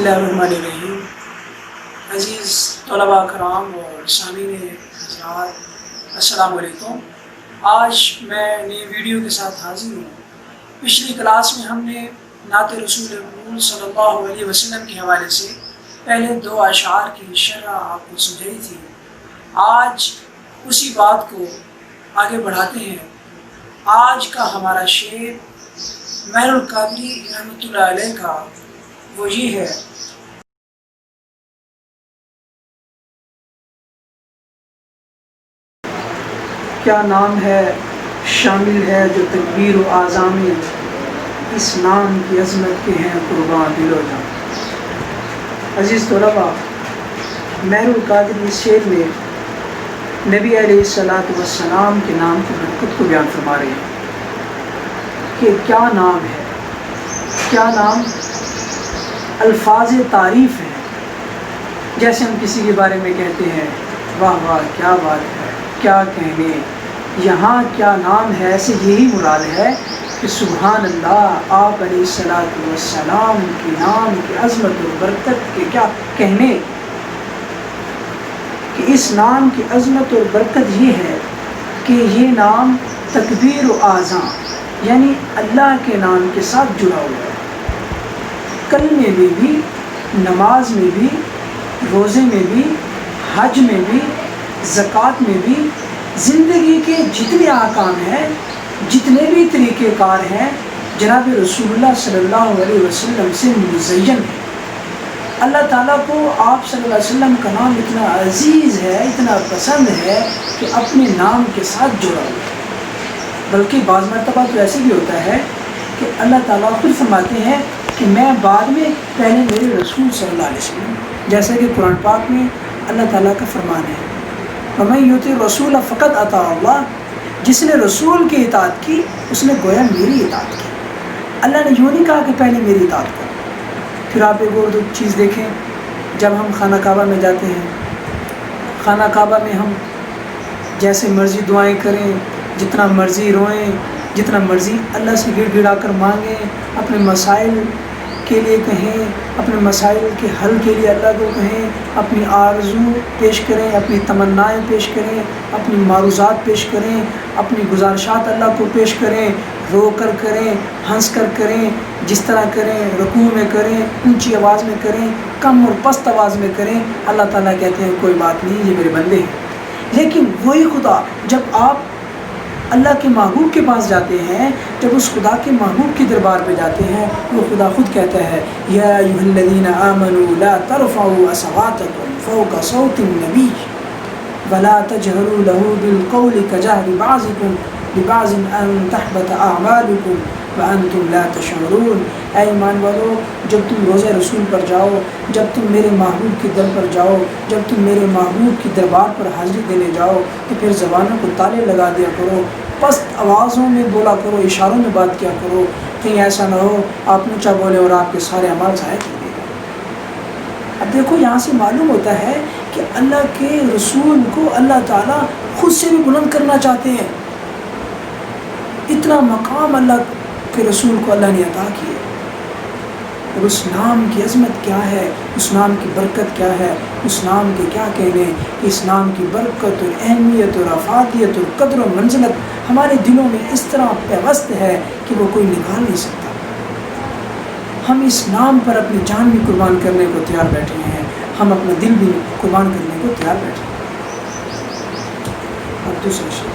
बिस्मिल्लाहिर्रहमानिर्रहीम। अज़ीज़ तलबा कराम और सामीन हज़रात, अस्सलाम वालेकुम। आज मैं नई वीडियो के साथ हाज़िर हूँ। पिछली क्लास में हमने नात रसूल सल्लल्लाहु अलैहि वसल्लम के हवाले से पहले दो अशार की शरह आपको समझाई थी। आज उसी बात को आगे बढ़ाते हैं। आज का हमारा शेर महरुल कादरी रहमतुल्लाह अलैह का वो ये है, क्या नाम है शामिल है जो तकबीर व आज़ामी, इस नाम की अज़मत के हैं कुर्बान दिलो जान। अज़ीज़ तलबा, महरुल कादरी इस शेर में नबी अलैहिस्सलातु वस्सलाम के नाम की बरकत को बयान फरमा रहे हैं कि क्या नाम है, क्या नाम अल्फाज तारीफ़ है। जैसे हम किसी के बारे में कहते हैं वाह वाह क्या बात है, क्या कहने, यहाँ क्या नाम है, ऐसे यही मुराद है कि सुभान अल्लाह, आप अलैहिस्सलातु वस्सलाम के नाम की अज़मत और बरकत के क्या कहने। कि इस नाम की अज़मत और बरकत ये है कि ये नाम तकबीर व आज़ां यानी अल्लाह के नाम के साथ जुड़ा हुआ है। कलमे में भी, नमाज में भी, रोज़े में भी, हज में भी, ज़कात में भी, ज़िंदगी के जितने अहकाम हैं, जितने भी तरीक़ेकार हैं, जनाब रसूलुल्लाह सल्लल्लाहु अलैहि वसल्लम से मुज़य्यन है। अल्लाह ताला को आप सल्लल्लाहु अलैहि वसल्लम का नाम इतना अजीज़ है, इतना पसंद है कि अपने नाम के साथ जुड़ा हुआ है। बल्कि बाज़ मरतबा तो ऐसे भी होता है कि अल्लाह ताला खुद फरमाते हैं कि मैं बाद में पहले मेरे रसूल सल्लल्लाहु अलैहि वसल्लम, जैसे कि कुरान पाक में अल्लाह ताला का फरमान है, वमन युति रसूल फ़क़द अता अल्लाह, जिसने रसूल की इताअत की उसने गोया मेरी इताअत की। अल्लाह ने यूँ नहीं कहा कि पहले मेरी इताअत करो। फिर आप एक और चीज़ देखें, जब हम खाना काबा में जाते हैं, खाना काबा में हम जैसे मर्ज़ी दुआएं करें, जितना मर्ज़ी रोएं, जितना मर्ज़ी अल्लाह से गिड़गिड़ा कर मांगें, अपने मसाइल के लिए कहें, अपने मसाइल के हल के लिए अल्लाह को कहें, अपनी आरज़ू पेश करें, अपनी तमन्नाएं पेश करें, अपनी मारूज़ात पेश करें, अपनी गुज़ारिशात अल्लाह को पेश करें, रो कर करें, हंस कर करें, जिस तरह करें, रुकू में करें, ऊंची आवाज़ में करें, कम और पस्त आवाज़ में करें। अल्लाह ताला कहते हैं कोई बात नहीं, ये मेरे बंदे हैं। लेकिन वही खुदा जब आप अल्लाह के महबूब के पास जाते हैं, जब उस खुदा के महबूब के दरबार पे जाते हैं, वो खुदा खुद कहता है या अय्युहल्लज़ीना आमनू ला तरफ़ऊ अस्वातकुम फ़ौक़ सौतिन नबी वला तजहरू लहू बिलक़ौलि कजहरि बाज़िकुम लिबाज़िन अन तहबत अअमालुकुम व अंतुम ला तशऊरून। ऐ ईमान वालो, जब तुम रोज़े रसूल पर जाओ, जब तुम मेरे महबूब के दर पर जाओ, जब तुम मेरे महबूब के दरबार पर हाज़िरी देने जाओ, तो फिर ज़बानों को ताले लगा दिया करो, पस्त आवाज़ों में बोला करो, इशारों में बात किया करो, कहीं ऐसा ना हो आप ऊँचा बोले और आपके सारे अमाल ज़ाया कर दिए। अब देखो, यहाँ से मालूम होता है कि अल्लाह के रसूल को अल्लाह ताला खुद से भी बुलंद करना चाहते हैं। इतना मकाम अल्लाह के रसूल को अल्लाह ने अता किए। और उस नाम की अज़मत क्या है, उस नाम की बरकत क्या है, उस नाम के क्या कहने, इस नाम की बरकत और अहमियत और अफादियत और कदर और मंज़िलत हमारे दिलों में इस तरह पेवस्त है कि वो कोई निकाल नहीं सकता। हम इस नाम पर अपनी जान भी कुर्बान करने को तैयार बैठे हैं, हम अपना दिल भी कुर्बान करने को तैयार बैठे हैं। अब दूसरा शेर,